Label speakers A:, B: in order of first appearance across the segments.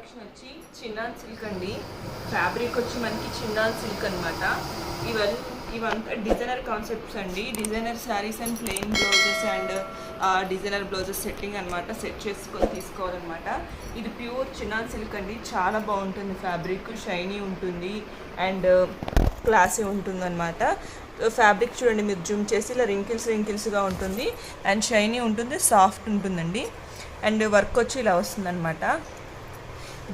A: Collection వచ్చి chinon silk అండి. Fabric వచ్చి మనకి చిన్నాన్ సిల్క్ అనమాట. ఇవంతా డిజైనర్ కాన్సెప్ట్స్ అండి. Designer saris and plain blouses and designer blouses setting అనమాట. సెట్ చేసుకొని తీసుకోవాలన్నమాట. ఇది ప్యూర్ చిన్నాన్ సిల్క్ అండి. చాలా బాగుంటుంది ఫ్యాబ్రిక్, షైనీ ఉంటుంది అండ్ క్లాసీ ఉంటుంది అనమాట. ఫ్యాబ్రిక్ చూడండి, మీరు జూమ్ చేసి ఇలా రింకిల్స్గా ఉంటుంది అండ్ షైనీ ఉంటుంది, సాఫ్ట్ ఉంటుందండి. అండ్ వర్క్ వచ్చి ఇలా వస్తుందన్నమాట.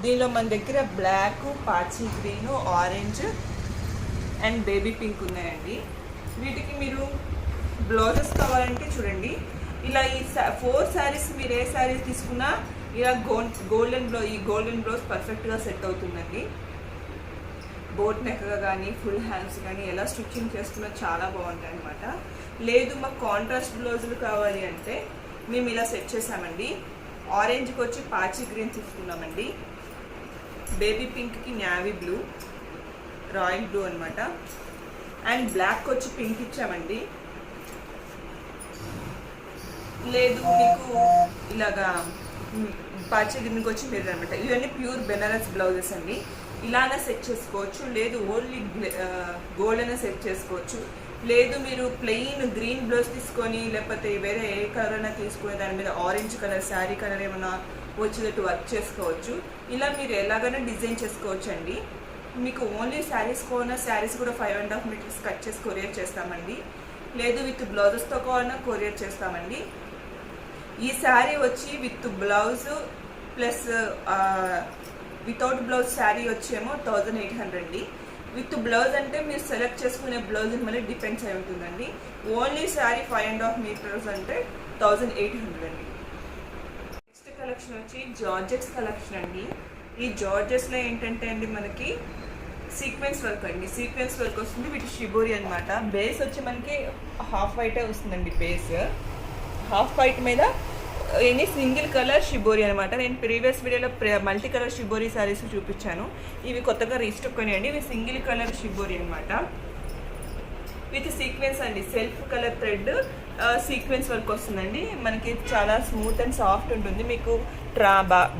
A: దీనిలో మన దగ్గర బ్లాక్, పాచి green, orange and baby pink ఉన్నాయండి. వీటికి మీరు బ్లౌజెస్ కావాలంటే చూడండి, ఇలా ఈ 4 శారీస్ మీరు ఏ శారీస్ తీసుకున్నా ఇలా గోల్డెన్ బ్లౌజ్ పర్ఫెక్ట్గా సెట్ అవుతుందండి. బోట్ నెక్గా కానీ ఫుల్ హ్యాండ్స్ కానీ ఎలా స్టిచ్చింగ్ చేసుకున్నా చాలా బాగుంటాయి అనమాట. లేదు మాకు కాంట్రాస్ట్ బ్లౌజులు కావాలి అంటే మేము ఇలా సెట్ చేసామండి. ఆరెంజ్కి వచ్చి పాచి గ్రీన్ తీసుకున్నామండి. బేబీ పింక్కి నేవీ బ్లూ, రాయల్ బ్లూ అనమాట. అండ్ బ్లాక్ వచ్చి పింక్ ఇచ్చామండి. లేదు మీకు ఇలాగా పాచి గ్రీన్కి వచ్చి మీరు అనమాట. ఇవన్నీ ప్యూర్ బెనారస్ బ్లౌజెస్ అండి. ఇలానే సెట్ చేసుకోవచ్చు, లేదు ఓన్లీ గోల్డ్ అయినా సెట్ చేసుకోవచ్చు. లేదు మీరు ప్లెయిన్ గ్రీన్ బ్లౌజ్ తీసుకొని లేకపోతే వేరే ఏ కలర్ అయినా తీసుకుని దాని మీద ఆరెంజ్ కలర్ శారీ కలర్ ఏమైనా వచ్చేటట్టు వర్క్ చేసుకోవచ్చు. ఇలా మీరు ఎలాగైనా డిజైన్ చేసుకోవచ్చు అండి. మీకు ఓన్లీ శారీస్ కోన శారీస్ కూడా 5.5 మీటర్స్ కట్ చేసి కొరియర్ చేస్తామండి. లేదు విత్ బ్లౌజెస్తో కూడా కొరియర్ చేస్తామండి. ఈ శారీ వచ్చి with blouse plus without blouse sari వచ్చేమో 1800 అండి. విత్ బ్లౌజ్ అంటే మీరు సెలెక్ట్ చేసుకునే బ్లౌజ్ మళ్ళీ డిపెండ్స్ అయి ఉంటుందండి. ఓన్లీ శారీ 5.5 మీటర్స్ అంటే 1800 అండి. నెక్స్ట్ కలెక్షన్ వచ్చి జార్జెట్స్ కలెక్షన్ అండి. ఈ జార్జెట్స్లో ఏంటంటే అండి మనకి సీక్వెన్స్ వర్క్ అండి. సీక్వెన్స్ వర్క్ వస్తుంది, వీటి షిబోరి అనమాట. బేస్ వచ్చి మనకి హాఫ్ వైటే వస్తుందండి. బేస్ హాఫ్ వైట్ మీద ఎనీ సింగిల్ కలర్ షిబోరి అనమాట. నేను ప్రీవియస్ వీడియోలో మల్టీ కలర్ షిబోరి శారీస్ చూపించాను. ఇవి కొత్తగా రీస్టాక్ కొనియండి. ఇవి సింగిల్ కలర్ షిబోరి అనమాట. విత్ సీక్వెన్స్ అండి. Self colour thread sequence work వస్తుందండి. మనకి చాలా స్మూత్ అండ్ సాఫ్ట్ ఉంటుంది. మీకు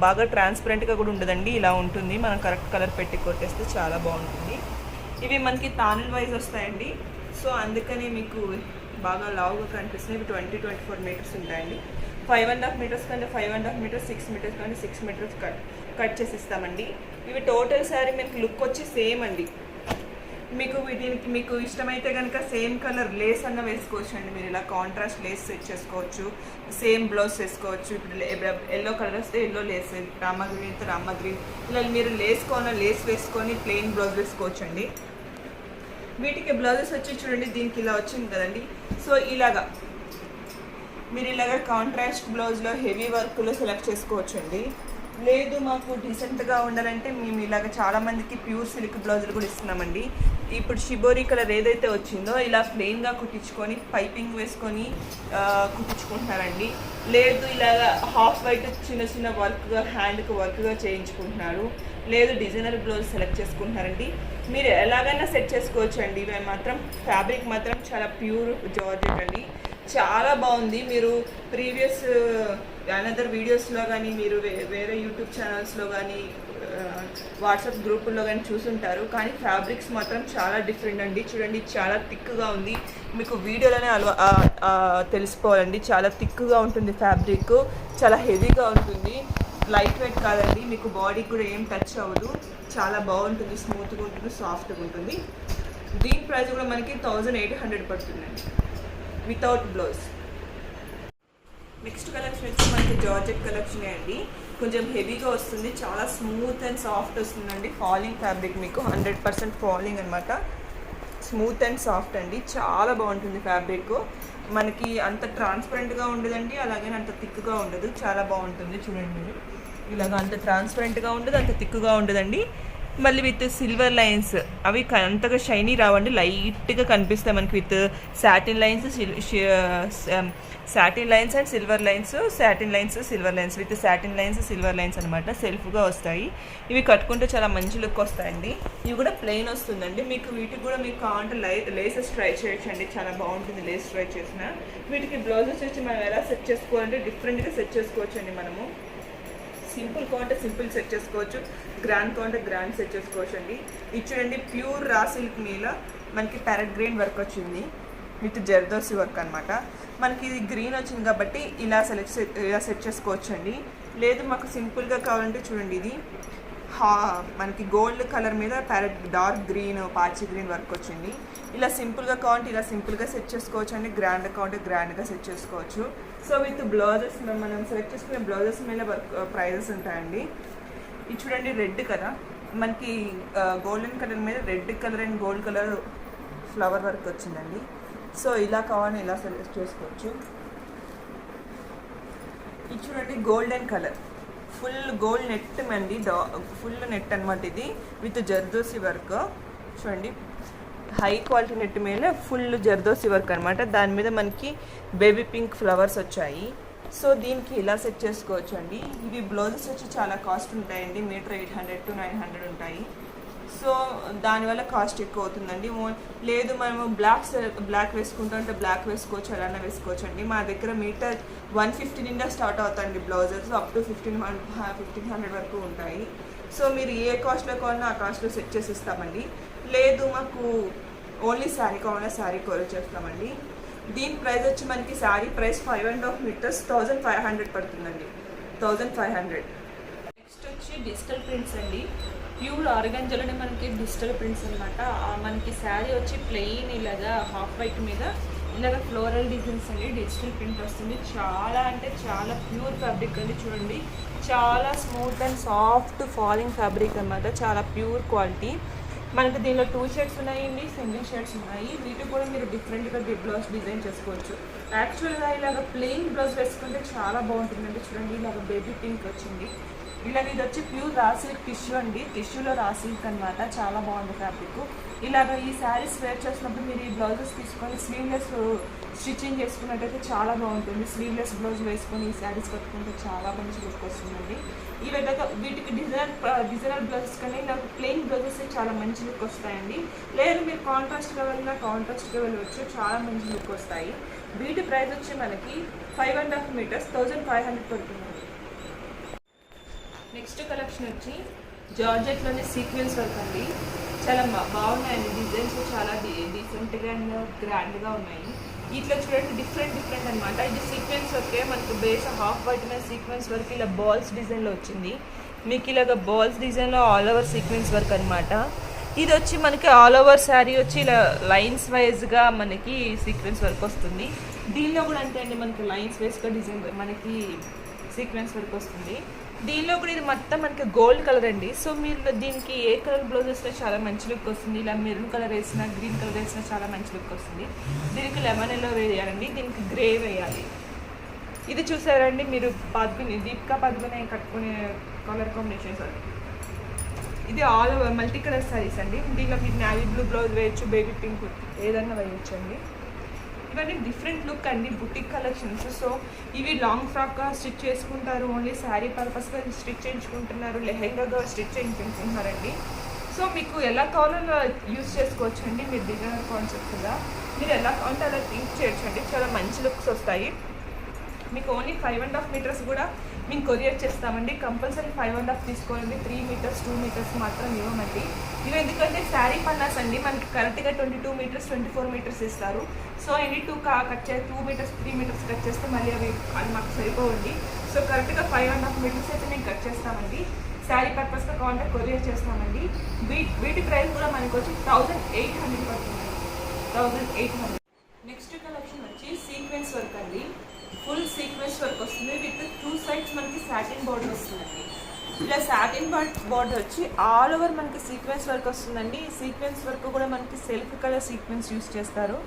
A: బాగా ట్రాన్స్పరెంట్గా కూడా ఉండదండి. ఇలా ఉంటుంది. మనం కరెక్ట్ కలర్ పెట్టి కొట్టేస్తే చాలా బాగుంటుంది. ఇవి మనకి తానుల్ వైజ్ వస్తాయండి. సో అందుకని మీకు బాగా లావుగా కనిపిస్తుంది. ఇవి 20-24 మీటర్స్ ఉంటాయండి. 5.5 మీటర్స్ కంటే 5.5 మీటర్స్, 6 మీటర్స్ కంటే 6 మీటర్స్ కట్ చేసి ఇస్తామండి. ఇవి టోటల్ శారీ మీకు లుక్ వచ్చి సేమ్ అండి. మీకు దీనికి మీకు ఇష్టమైతే కనుక సేమ్ కలర్ లేస్ అన్న వేసుకోవచ్చు అండి. మీరు ఇలా కాంట్రాస్ట్ లేస్ సెట్ చేసుకోవచ్చు, సేమ్ బ్లౌజ్ వేసుకోవచ్చు. ఇప్పుడు ఎల్లో కలర్ వస్తే ఎల్లో లేస్, రామా గ్రీన్ అయితే రామా గ్రీన్, ఇలా మీరు లేస్ వేసుకొని ప్లెయిన్ బ్లౌజ్ వేసుకోవచ్చు అండి. వీటికి బ్లౌజెస్ వచ్చి చూడండి, దీనికి ఇలా వచ్చింది కదండి. సో ఇలాగా మీరు ఇలాగ కాంట్రాస్ట్ బ్లౌజ్లో హెవీ వర్క్లో సెలెక్ట్ చేసుకోవచ్చు అండి. లేదు మాకు డీసెంట్గా ఉండాలంటే మేము ఇలాగ చాలామందికి ప్యూర్ సిల్క్ బ్లౌజులు కూడా ఇస్తున్నామండి. ఇప్పుడు షిబోరి కలర్ ఏదైతే వచ్చిందో ఇలా ప్లెయిన్గా కుట్టించుకొని పైపింగ్ వేసుకొని కుట్టించుకుంటున్నారండి. లేదు ఇలాగ హాఫ్ వైట్ చిన్న వర్క్గా హ్యాండ్కి వర్క్గా చేయించుకుంటున్నారు. లేదు డిజైనర్ బ్లౌజ్ సెలెక్ట్ చేసుకుంటున్నారండి. మీరు ఎలాగైనా సెట్ చేసుకోవచ్చు అండి. ఇవి మాత్రం ఫ్యాబ్రిక్ మాత్రం చాలా ప్యూర్ జార్జెట్ అండి. చాలా బాగుంది. మీరు ప్రీవియస్ అనదర్ వీడియోస్లో కానీ మీరు వేరే యూట్యూబ్ ఛానల్స్లో కానీ వాట్సాప్ గ్రూపుల్లో కానీ చూసుంటారు. కానీ ఫ్యాబ్రిక్స్ మాత్రం చాలా డిఫరెంట్ అండి. చూడండి, చాలా థిక్గా ఉంది. మీకు వీడియోలోనే తెలిసిపోవాలండి. చాలా థిక్గా ఉంటుంది ఫ్యాబ్రిక్, చాలా హెవీగా ఉంటుంది. లైట్ వెయిట్ కాదండి. మీకు బాడీకి కూడా ఏం టచ్ అవ్వదు. చాలా బాగుంటుంది, స్మూత్గా ఉంటుంది, సాఫ్ట్గా ఉంటుంది. దీని ప్రైస్ కూడా మనకి 1800 పడుతుందండి వితౌట్ బ్లౌజ్. నెక్స్ట్ కలెక్షన్ వచ్చి మనకి జార్జెట్ కలెక్షనే అండి. కొంచెం హెవీగా వస్తుంది, చాలా స్మూత్ అండ్ సాఫ్ట్ వస్తుందండి. ఫాలింగ్ ఫ్యాబ్రిక్, మీకు 100% ఫాలింగ్ అనమాట. స్మూత్ అండ్ సాఫ్ట్ అండి. చాలా బాగుంటుంది ఫ్యాబ్రిక్. మనకి అంత ట్రాన్స్పరెంట్గా ఉండదండి, అలాగే అంత థిక్గా ఉండదు. చాలా బాగుంటుంది. చూడండి మీరు ఇలాగ అంత ట్రాన్స్పరెంట్గా ఉండదు, అంత థిక్గా ఉండదండి. మళ్ళీ విత్ సిల్వర్ లైన్స్, అవి అంతగా షైనీ రావండి, లైట్గా కనిపిస్తాయి మనకి. With satin lines and silver lines, silver lines with satin lines, silver lines అనమాట. సెల్ఫ్గా వస్తాయి. ఇవి కట్టుకుంటే చాలా మంచి లుక్ వస్తాయండి. ఇవి కూడా ప్లెయిన్ వస్తుందండి. మీకు వీటికి కూడా మీకు కావాలంటే లేసెస్ ట్రై చేయొచ్చండి. చాలా బాగుంటుంది లేస్ ట్రై చేసిన. వీటికి బ్లౌజెస్ వచ్చి మనం ఎలా సెట్ చేసుకోవాలంటే డిఫరెంట్గా సెట్ చేసుకోవచ్చండి. మనము సింపుల్ కావాలంటే సింపుల్ సెట్ చేసుకోవచ్చు, గ్రాండ్ కావాలంటే గ్రాండ్ సెట్ చేసుకోవచ్చు అండి. ఇది చూడండి ప్యూర్ రా సిల్క్ మీద మనకి ప్యారెట్ గ్రీన్ వర్క్ వచ్చింది విత్ జర్దోసి వర్క్ అనమాట. మనకి ఇది గ్రీన్ వచ్చింది కాబట్టి ఇలా సెట్ చేసుకోవచ్చు అండి. లేదు మాకు సింపుల్గా కావాలంటే చూడండి ఇది మనకి గోల్డ్ కలర్ మీద ప్యారెట్ డార్క్ గ్రీన్ పాచి గ్రీన్ వర్క్ వచ్చింది. ఇలా సింపుల్గా కావాలంటే ఇలా సింపుల్గా సెట్ చేసుకోవచ్చు అండి, గ్రాండ్గా కావాలంటే గ్రాండ్గా సెట్ చేసుకోవచ్చు. సో విత్ బ్లౌజెస్ మనం సెలెక్ట్ చేసుకునే బ్లౌజెస్ మీద వర్క్ ప్రైజెస్ ఉంటాయండి. ఇది చూడండి రెడ్ కదా, మనకి గోల్డెన్ కలర్ మీద red colour and gold colour flower work వచ్చిందండి. సో ఇలా కావాలని ఇలా సెలెక్ట్ చేసుకోవచ్చు. ఇది చూడండి golden colour full gold net అండి, ఫుల్ నెట్ అనమాట ఇది విత్ జర్దోసి వర్క్. చూడండి హై క్వాలిటీ నెట్ మీద ఫుల్ జర్దోసి వర్క్ అనమాట. దాని మీద మనకి బేబీ పింక్ ఫ్లవర్స్ వచ్చాయి. సో దీనికి ఇలా సెట్ చేసుకోవచ్చు అండి. ఇవి బ్లౌజెస్ వచ్చి చాలా కాస్ట్ ఉంటాయండి, మీటర్ 800 to 900 ఉంటాయి. సో దానివల్ల కాస్ట్ ఎక్కువ అవుతుందండి. లేదు మనము బ్లాక్ వేసుకుంటా అంటే బ్లాక్ వేసుకోవచ్చు, అలానే వేసుకోవచ్చు అండి. మా దగ్గర మీటర్ 150 నిండా స్టార్ట్ అవుతాయండి బ్లౌజెస్, అప్ టు 1500 వరకు ఉంటాయి. సో మీరు ఏ కాస్ట్లో కావాలన్నా ఆ కాస్ట్లో సెట్ చేసి ఇస్తామండి. లేదు మాకు ఓన్లీ శారీ కావాలన్నా శారీ కొరియర్ చేస్తామండి. దీని ప్రైస్ వచ్చి మనకి శారీ ప్రైస్ 5.5 మీటర్స్ 1500 పడుతుందండి, 1500. నెక్స్ట్ వచ్చి డిజిటల్ ప్రింట్స్ అండి. ప్యూర్ ఆర్గంజాలోనే మనకి డిజిటల్ ప్రింట్స్ అనమాట. మనకి శారీ వచ్చి ప్లెయిన్ ఇలాగా హాఫ్ వైట్ మీద ఇలాగ ఫ్లోరల్ డిజైన్స్ అండి, డిజిటల్ ప్రింట్ వస్తుంది. చాలా అంటే చాలా ప్యూర్ ఫ్యాబ్రిక్ అండి. చూడండి చాలా smooth and soft falling fabric అనమాట, చాలా ప్యూర్ క్వాలిటీ. మనకి దీనిలో 2 షేడ్స్ ఉన్నాయండి, సింగిల్ షేడ్స్ ఉన్నాయి. వీటికి కూడా మీరు డిఫరెంట్గా బ్లౌజ్ డిజైన్ చేసుకోవచ్చు. యాక్చువల్గా ఇలాగ ప్లెయిన్ బ్లౌజ్ వేసుకుంటే చాలా బాగుంటుందండి. చూడండి ఇలాగ బేబీ పింక్ వచ్చింది. ఇలాగ ఇది వచ్చి ప్యూర్ రా సిల్క్ టిష్యూ అండి, టిష్యూలో రా సిల్క్ అనమాట, చాలా బాగుంది ఫ్యాబ్రిక్. ఇలాగ ఈ శారీస్ వేర్ చేసినప్పుడు మీరు ఈ బ్లౌజెస్ తీసుకొని స్లీవ్లెస్ స్టిచ్చింగ్ చేసుకున్నట్టయితే చాలా బాగుంటుంది. స్లీవ్లెస్ బ్లౌజ్ వేసుకొని ఈ శారీస్ కట్టుకుంటే చాలా మంచి లుక్ వస్తుందండి. ఈ విధంగా వీటికి డిజైనర్ బ్లౌజెస్ కానీ ఇలా ప్లెయిన్ బ్లౌజెస్ చాలా మంచి లుక్ వస్తాయండి. లేదు మీరు కాంట్రాస్ట్గా వెళ్ళవచ్చు, చాలా మంచి లుక్ వస్తాయి. వీటి ప్రైస్ వచ్చి మనకి 5.5 మీటర్స్ 1500 పడుతుంది. నెక్స్ట్ కలెక్షన్ వచ్చి జార్జెట్లోనే సీక్వెన్స్ వర్క్ అండి. చాలా బాగున్నాయండి, డిజైన్స్ చాలా డిఫరెంట్గా అండ్ గ్రాండ్గా ఉన్నాయి. ఇట్లా చూడండి డిఫరెంట్ అనమాట. ఇది సీక్వెన్స్ వర్కే, మనకు బేస్ హాఫ్ వైట్ మీద సీక్వెన్స్ వర్క్ ఇలా బాల్స్ డిజైన్లో వచ్చింది. మీకు ఇలాగ బాల్స్ డిజైన్లో ఆల్ ఓవర్ సీక్వెన్స్ వర్క్ అనమాట. ఇది వచ్చి మనకి ఆల్ ఓవర్ శారీ వచ్చి ఇలా లైన్స్ వైజ్గా మనకి సీక్వెన్స్ వర్క్ వస్తుంది. దీనిలో కూడా అంతే అండి, మనకి లైన్స్ వైజ్గా డిజైన్ మనకి సీక్వెన్స్ వర్క్ వస్తుంది. దీనిలో కూడా ఇది మొత్తం మనకి గోల్డ్ కలర్ అండి. సో మీరు దీనికి ఏ కలర్ బ్లౌజ్ వేసినా చాలా మంచి లుక్ వస్తుంది. ఇలా మెరూన్ కలర్ వేసినా గ్రీన్ కలర్ వేసినా చాలా మంచి లుక్ వస్తుంది. దీనికి లెమన్ ఎల్లో వేయాలండి, దీనికి గ్రే వేయాలి. ఇది చూసారండి మీరు దీపికా పద్మిని కట్టుకునే కలర్ కాంబినేషన్స్ అండి. ఇది all over multi colour saris అండి. దీనిలో మీరు నావీ బ్లూ బ్లౌజ్ వేయచ్చు, బేబీ పింక్ ఏదన్నా వేయచ్చు అండి. ఇవన్నీ డిఫరెంట్ లుక్ అండి, బుటిక్ కలెక్షన్స్. సో ఇవి లాంగ్ ఫ్రాక్గా స్టిచ్ చేసుకుంటారు, ఓన్లీ శారీ పర్పస్గా స్టిచ్ చేయించుకుంటున్నారు, లెహెంగాగా స్టిచ్ చేయించుకుంటున్నారండి. సో మీకు ఎలా కావాలో యూస్ చేసుకోవచ్చు అండి. మీరు డిజైనర్ కాన్సెప్ట్గా మీరు ఎలా కావాలంటే అలా థింక్ చేయొచ్చు అండి, చాలా మంచి లుక్స్ వస్తాయి. మీకు ఓన్లీ 5.5 మీటర్స్ కూడా మేము కొరియర్ చేస్తామండి. కంపల్సరీ 5.5 తీసుకోవాలండి, 3 మీటర్స్ 2 మీటర్స్ మాత్రం ఇవ్వమండి. ఇవి ఎందుకంటే శారీ పన్నాస్ అండి, మనకి కరెక్ట్గా 22 మీటర్స్ 24 మీటర్స్ ఇస్తారు. సో ఎనీ 2 కట్ చేసి 2 మీటర్స్ 3 మీటర్స్ కట్ చేస్తే మళ్ళీ అది మాకు సరిపోవండి. సో కరెక్ట్గా 5.5 మీటర్స్ అయితే మేము కట్ చేస్తామండి. శారీ పర్పస్గా కావాలంటే కొరియర్ చేస్తామండి. వీటి ప్రైస్ కూడా మనకు వచ్చి 1800 పడుతుంది, 1800. నెక్స్ట్ కలెక్షన్ వచ్చి సీక్వెన్స్ వర్క్ అండి. ఫుల్ సీక్వెన్స్ వర్క్ వస్తుంది విత్ 2 సైడ్స్ మనకి సాటిన్ బార్డర్ వస్తుందండి. ఇలా సాటిన్ బార్డర్ వచ్చి ఆల్ ఓవర్ మనకి సీక్వెన్స్ వర్క్ వస్తుందండి. ఈ సీక్వెన్స్ వర్క్ కూడా మనకి సెల్ఫ్ కలర్ సీక్వెన్స్ యూస్ చేస్తారు.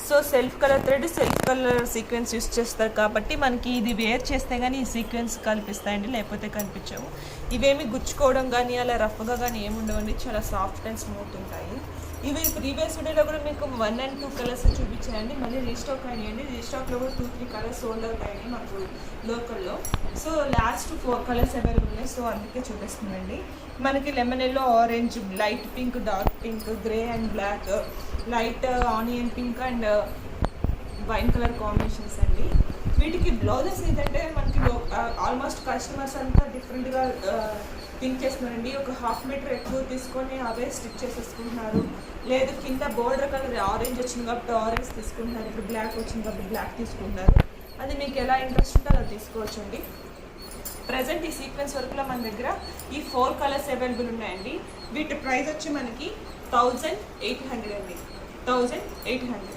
A: So self colour thread self colour sequence use చేస్తారు కాబట్టి మనకి ఇది వేర్ చేస్తే కానీ ఈ సీక్వెన్స్ కనిపిస్తాయండి, లేకపోతే కనిపించవు. ఇవేమి గుచ్చుకోవడం కానీ అలా రఫ్గా కానీ ఏమి ఉండవండి, చాలా సాఫ్ట్ అండ్ స్మూత్ ఉంటాయి. ఇవి ప్రీవియస్ వీడియోలో కూడా మీకు 1 and 2 కలర్స్ చూపించాయండి, మళ్ళీ రీస్టాక్ అయినాయండి. రీస్టాక్లో కూడా 2-3 కలర్స్ సోల్డ్ అవుట్ అయినాయి మాకు లోకల్లో. సో లాస్ట్ 4 కలర్స్ అవైలబుల్ ఉన్నాయి, సో అందుకే చూపిస్తుందండి. మనకి lemon yellow, orange, light pink, dark pink, grey and black, light onion pink and wine colour combinations అండి. వీటికి బ్లౌజెస్ ఏంటంటే మనకి ఆల్మోస్ట్ కస్టమర్స్ అంతా డిఫరెంట్గా థింక్ చేస్తున్నారండి. ఒక 1/2 మీటర్ ఎక్కువ తీసుకొని అవే స్టిచ్ చేసేసుకుంటున్నారు. లేదు కింద బోర్డర్ కలర్ ఆరెంజ్ వచ్చింది కాబట్టి ఆరెంజ్ తీసుకుంటున్నారు, ఇప్పుడు బ్లాక్ వచ్చింది కాబట్టి బ్లాక్ తీసుకుంటున్నారు. అది మీకు ఎలా ఇంట్రెస్ట్ ఉంటే అలా తీసుకోవచ్చండి. ప్రజెంట్ ఈ సీక్వెన్స్ వర్క్లో మన దగ్గర ఈ 4 కలర్స్ అవైలబుల్ ఉన్నాయండి. వీటి ప్రైస్ వచ్చి మనకి 1800 అండి, 1800.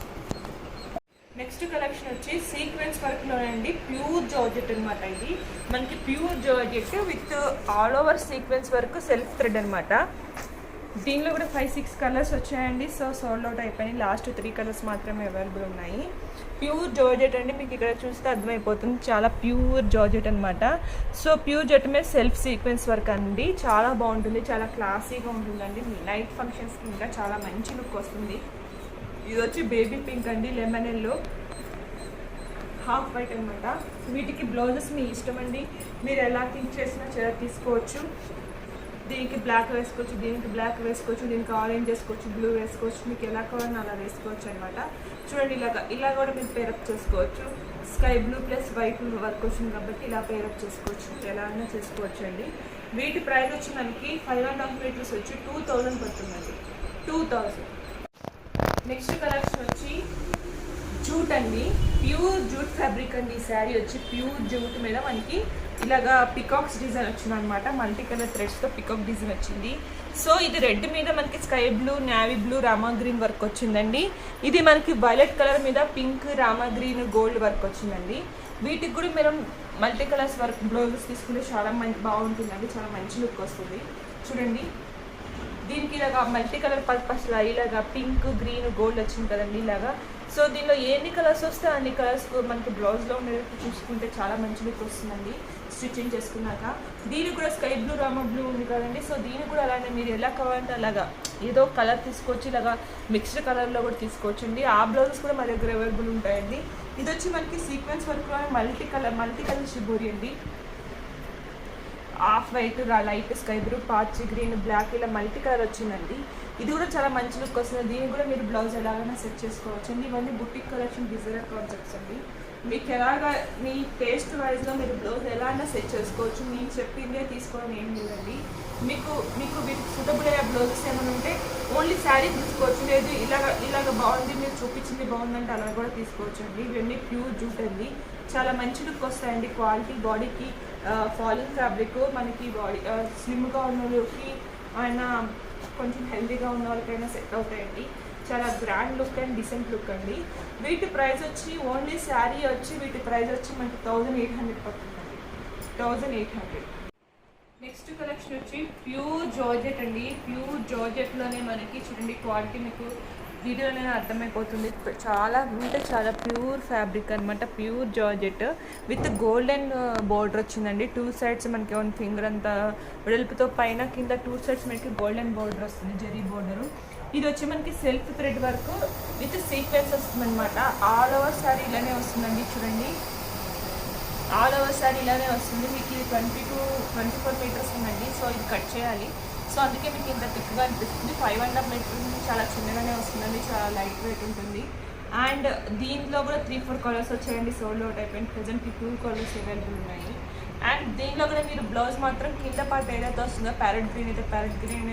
A: నెక్స్ట్ కలెక్షన్ వచ్చి సీక్వెన్స్ వర్క్లో అండి, ప్యూర్ జార్జెట్ అనమాట. ఇది మనకి pure georgette with all over sequence work self thread అనమాట. దీనిలో కూడా 5-6 కలర్స్ వచ్చాయండి. సోల్డ్ అవుట్ అయిపోయినాయి. లాస్ట్ 3 కలర్స్ మాత్రమే అవైలబుల్ ఉన్నాయి. ప్యూర్ జార్జెట్ అండి, మీకు ఇక్కడ చూస్తే అర్థమైపోతుంది, చాలా ప్యూర్ జార్జెట్ అనమాట. సో ప్యూర్ జార్జెట్ మీద సెల్ఫ్ సీక్వెన్స్ వర్క్ అండి, చాలా బాగుంటుంది, చాలా క్లాసీగా ఉంటుందండి. నైట్ ఫంక్షన్స్కి ఇంకా చాలా మంచి లుక్ వస్తుంది. ఇది వచ్చి బేబీ పింక్ అండి, లెమన్ ఎల్లో, హాఫ్ వైట్ అనమాట. వీటికి బ్లౌజెస్ మీ ఇష్టం అండి, మీరు ఎలా థింక్ చేసినా తీసుకోవచ్చు. దీనికి బ్లాక్ వేసుకోవచ్చు, దీనికి బ్లాక్ వేసుకోవచ్చు, దీనికి ఆరెంజ్ వేసుకోవచ్చు, బ్లూ వేసుకోవచ్చు, మీకు ఎలా కావాలని అలా వేసుకోవచ్చు అనమాట. చూడండి ఇలా కూడా మీరు పేరప్ చేసుకోవచ్చు. Sky blue plus white work వచ్చింది కాబట్టి ఇలా పేరప్ చేసుకోవచ్చు, ఎలా అయినా చేసుకోవచ్చు అండి. వీటి ప్రైస్ వచ్చి మనకి 5.5 మీటర్స్ వచ్చి 2000 పడుతుందండి, 2000. నెక్స్ట్ కలెక్షన్ వచ్చి జూట్ అండి, ప్యూర్ జూట్ ఫ్యాబ్రిక్ అండి. ఈ శారీ వచ్చి ప్యూర్ జూట్ మీద మనకి ఇలాగా పికాక్స్ డిజైన్ వచ్చింది అనమాట. మల్టీ కలర్ థ్రెడ్స్తో పికాక్ డిజైన్ వచ్చింది. సో ఇది రెడ్ మీద మనకి sky blue, navy blue, Rama green work వచ్చిందండి. ఇది మనకి వైలెట్ కలర్ మీద pink, Rama green, gold work వచ్చిందండి. వీటికి కూడా మనం మల్టీ కలర్స్ వర్క్ బ్లౌజెస్ తీసుకుంటే చాలా బాగుంటుందండి, చాలా మంచి లుక్ వస్తుంది. చూడండి దీనికి ఇలాగా మల్టీ కలర్ పర్పస్ ఇలాగా పింక్, గ్రీన్, గోల్డ్ వచ్చింది కదండి ఇలాగా. సో దీనిలో ఎన్ని కలర్స్ వస్తే అన్ని కలర్స్ మనకి బ్లౌజ్లో ఉండేది చూసుకుంటే చాలా మంచి లుక్ వస్తుందండి స్టిచ్చింగ్ చేసుకున్నాక. దీనికి కూడా స్కై బ్లూ, రామా బ్లూ ఉంది కదండి. సో దీనికి కూడా అలానే మీరు ఎలా కావాలంటే అలాగా ఏదో కలర్ తీసుకోవచ్చు, ఇలాగా మిక్స్డ్ కలర్లో కూడా తీసుకోవచ్చు అండి. ఆ బ్లౌజెస్ కూడా మా దగ్గర అవైలబుల్ ఉంటాయండి. ఇది వచ్చి మనకి సీక్వెన్స్ వర్క్లో మల్టీ కలర్ షిబోరి అండి. Half white, light sky blue, patch green, black ఇలా మల్టీ కలర్ వచ్చిందండి. ఇది కూడా చాలా మంచి లుక్ వస్తుంది. దీనికి కూడా మీరు బ్లౌజ్ ఎలాగైనా సెట్ చేసుకోవచ్చు అండి. ఇవన్నీ బుటిక్ కలెక్షన్, డిజైనర్ కాన్సెప్ట్స్ అండి. మీకు ఎలాగా మీ టేస్ట్ వైజ్గా మీరు బ్లౌజ్ ఎలా అయినా సెట్ చేసుకోవచ్చు. నేను చెప్పిందే తీసుకోవడం ఏం లేదండి. మీకు వీటికి సూటబుల్ అయ్యే బ్లౌజెస్ ఏమైనా ఉంటే ఓన్లీ శారీ తీసుకోవచ్చు, లేదు ఇలాగ బాగుంది మీరు చూపించింది బాగుందంటే అలా కూడా తీసుకోవచ్చు అండి. ఇవన్నీ ప్యూర్ జూట్ అండి, చాలా మంచి లుక్ వస్తాయండి. క్వాలిటీ, బాడీకి ఫాలింగ్ ఫ్యాబ్రిక్, మనకి బాడీ స్లిమ్గా ఉన్న వాళ్ళకి అయినా కొంచెం హెల్తీగా ఉన్న వాళ్ళకైనా సెట్ అవుతాయండి. చాలా grand look and decent look అండి. వీటి ప్రైస్ వచ్చి ఓన్లీ శారీ వచ్చి వీటి ప్రైస్ వచ్చి మనకి 1800 పడుతుందండి, 1800. నెక్స్ట్ కలెక్షన్ వచ్చి ప్యూర్ జార్జెట్ అండి. ప్యూర్ జార్జెట్లోనే మనకి చూడండి క్వాలిటీ మీకు వీడియోలోనే అర్థమైపోతుంది. చాలా అంటే చాలా ప్యూర్ ఫ్యాబ్రిక్ అనమాట, pure georgette with golden border వచ్చిందండి. 2 సైడ్స్ మనకి 1 ఫింగర్ అంత వెడల్పుతో పైన కింద 2 సైడ్స్ మనకి గోల్డెన్ బోర్డర్ వస్తుంది, జరీ బోర్డరు. ఇది వచ్చి మనకి self thread work with sequence వస్తుంది అనమాట. ఆల్ ఓవర్ శారీ ఇలానే వస్తుందండి. చూడండి ఆల్ ఓవర్ శారీ ఇలానే వస్తుంది. మీకు ఇది 24 మీటర్స్ ఉందండి. సో ఇది కట్ చేయాలి, సో అందుకే మీకు ఇంత థిక్గా అనిపిస్తుంది. 5.5 మీటర్స్ చాలా చిన్నగానే వస్తుందండి, చాలా లైట్ వెయిట్ ఉంటుంది. అండ్ దీంట్లో కూడా 3-4 కలర్స్ వచ్చాయండి. సోల్డ్ అవుట్ అయిపోయింది. ప్రజెంట్ 2 కలర్స్ అవైలబుల్ ఉన్నాయి. అండ్ దీనిలో కూడా మీరు బ్లౌజ్ మాత్రం కింద పార్ట్ ఏదైతే వస్తుందో ప్యారెట్ గ్రీన్ అయితే ప్యారెట్ గ్రీన్,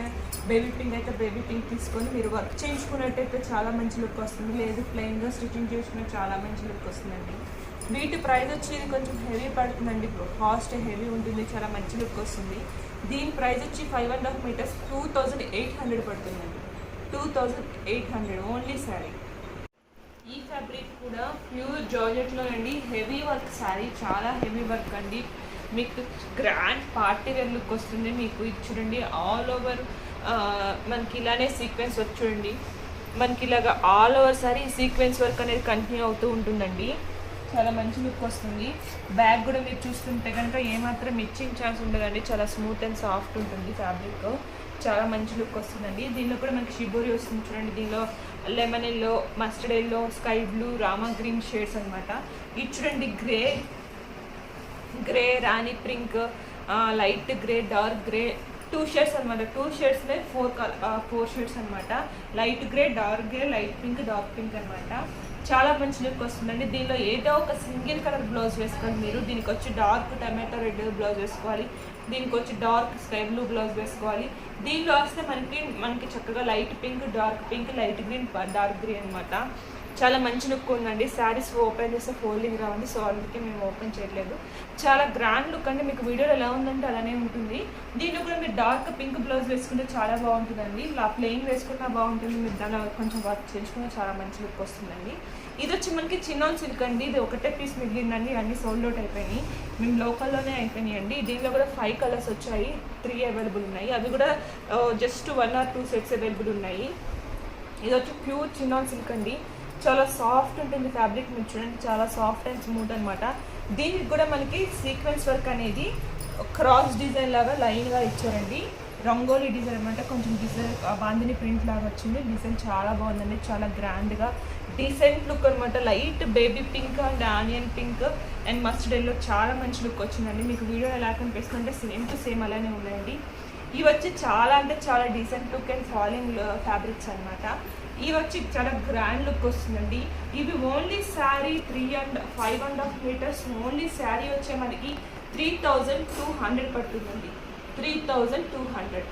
A: బేబీ పింక్ అయితే బేబీ పింక్ తీసుకొని మీరు వర్క్ చేయించుకున్నట్టయితే చాలా మంచి లుక్ వస్తుంది. లేదు ప్లెయిన్గా స్టిచ్చింగ్ చేసుకున్న చాలా మంచి లుక్ వస్తుందండి. వీటి ప్రైస్ వచ్చి ఇది కొంచెం హెవీ పడుతుందండి, కాస్ట్ హెవీ ఉంటుంది, చాలా మంచి లుక్ వస్తుంది. దీని ప్రైస్ వచ్చి 5.5 మీటర్స్ 2800 పడుతుందండి, 2800 ఓన్లీ శారీ. ఈ ఫ్యాబ్రిక్ కూడా ప్యూర్ జార్జెట్లో అండి, హెవీ వర్క్ శారీ, చాలా హెవీ వర్క్ అండి. మీకు గ్రాండ్ పార్టీ వేర్ లుక్ వస్తుంది. మీకు ఇది చూడండి ఆల్ ఓవర్ మనకి ఇలానే సీక్వెన్స్ వర్క్ చూడండి, మనకి ఇలాగా all over sorry sequence work అనేది కంటిన్యూ అవుతూ ఉంటుందండి. చాలా మంచి లుక్ వస్తుంది. బ్యాగ్ కూడా మీరు చూస్తుంటే కనుక ఏమాత్రం మిక్సింగ్ ఛాన్స్ ఉండదండి, చాలా స్మూత్ అండ్ సాఫ్ట్ ఉంటుంది ఫ్యాబ్రిక్, చాలా మంచి లుక్ వస్తుందండి. దీనిలో కూడా మనకి షిబోరి వస్తుంది చూడండి. దీనిలో lemon yellow, mustard yellow, sky blue, Rama green shades అనమాట. ఇది చూడండి grey, Rani pink, light grey, dark grey, 2 shades అనమాట. 2 షేడ్స్లో 4 షేడ్స్ అనమాట. Light grey, dark grey, light pink, dark pink అనమాట. చాలా మంచి లుక్ వస్తుందండి. దీనిలో ఏదో ఒక సింగిల్ కలర్ బ్లౌజ్ వేసుకోవాలి మీరు. దీనికి వచ్చి డార్క్ టమాటో రెడ్ బ్లౌజ్ వేసుకోవాలి, దీనికి వచ్చి డార్క్ స్కై బ్లూ బ్లౌజ్ వేసుకోవాలి. దీనిలో వస్తే మనకి చక్కగా light pink, dark pink, light green, dark green అనమాట. చాలా మంచి లుక్ ఉందండి. శారీస్ ఓపెన్ చేస్తే ఫోల్డింగ్ రావండి, సో అందుకే మేము ఓపెన్ చేయట్లేదు. చాలా గ్రాండ్ లుక్ అండి. మీకు వీడియోలో ఎలా ఉందంటే అలానే ఉంటుంది. దీంట్లో కూడా మీరు డార్క్ పింక్ బ్లౌజ్ వేసుకుంటే చాలా బాగుంటుందండి. ఇలా ప్లెయిన్ వేసుకున్నా బాగుంటుంది. మీరు దాన్ని కొంచెం వర్క్ చేసుకున్నా చాలా మంచి లుక్ వస్తుందండి. ఇది వచ్చి మనకి చిన్నోన్ సిల్క్ అండి. ఇది ఒకటే పీస్ మిగిలిందండి, అన్ని సోల్డ్ అవుట్ అయిపోయినాయి. మేము లోకల్లోనే అయిపోయినాయి అండి. దీనిలో కూడా 5 కలర్స్ వచ్చాయి, 3 అవైలబుల్ ఉన్నాయి. అవి కూడా జస్ట్ 1 or 2 సెట్స్ అవైలబుల్ ఉన్నాయి. ఇది వచ్చి ప్యూర్ చిన్నోన్ సిల్క్ అండి. చాలా సాఫ్ట్ ఉంటుంది ఫ్యాబ్రిక్. మీరు చూడండి, చాలా సాఫ్ట్ అండ్ స్మూత్ అనమాట. దీనికి కూడా మనకి సీక్వెన్స్ వర్క్ అనేది క్రాస్ డిజైన్ లాగా లైన్గా ఇచ్చారండి. రంగోలీ డిజైన్ అనమాట. కొంచెం డిజైన్ బాందిని ప్రింట్ లాగా వచ్చింది. డిజైన్ చాలా బాగుందండి, చాలా గ్రాండ్గా డీసెంట్ లుక్ అనమాట. Light baby pink and onion pink and mustard yellow చాలా మంచి లుక్ వచ్చిందండి. మీకు వీడియో ఎలా కనిపిస్తుందంటే సేమ్ టు సేమ్ అలానే ఉన్నాయండి. ఇవి వచ్చి చాలా అంటే చాలా decent look and falling fabrics అనమాట. ఇవి వచ్చి చాలా గ్రాండ్ లుక్ వస్తుందండి. ఇవి only sari 5.5 metres. Only sari వచ్చే మనకి 3200 పడుతుందండి. 3200.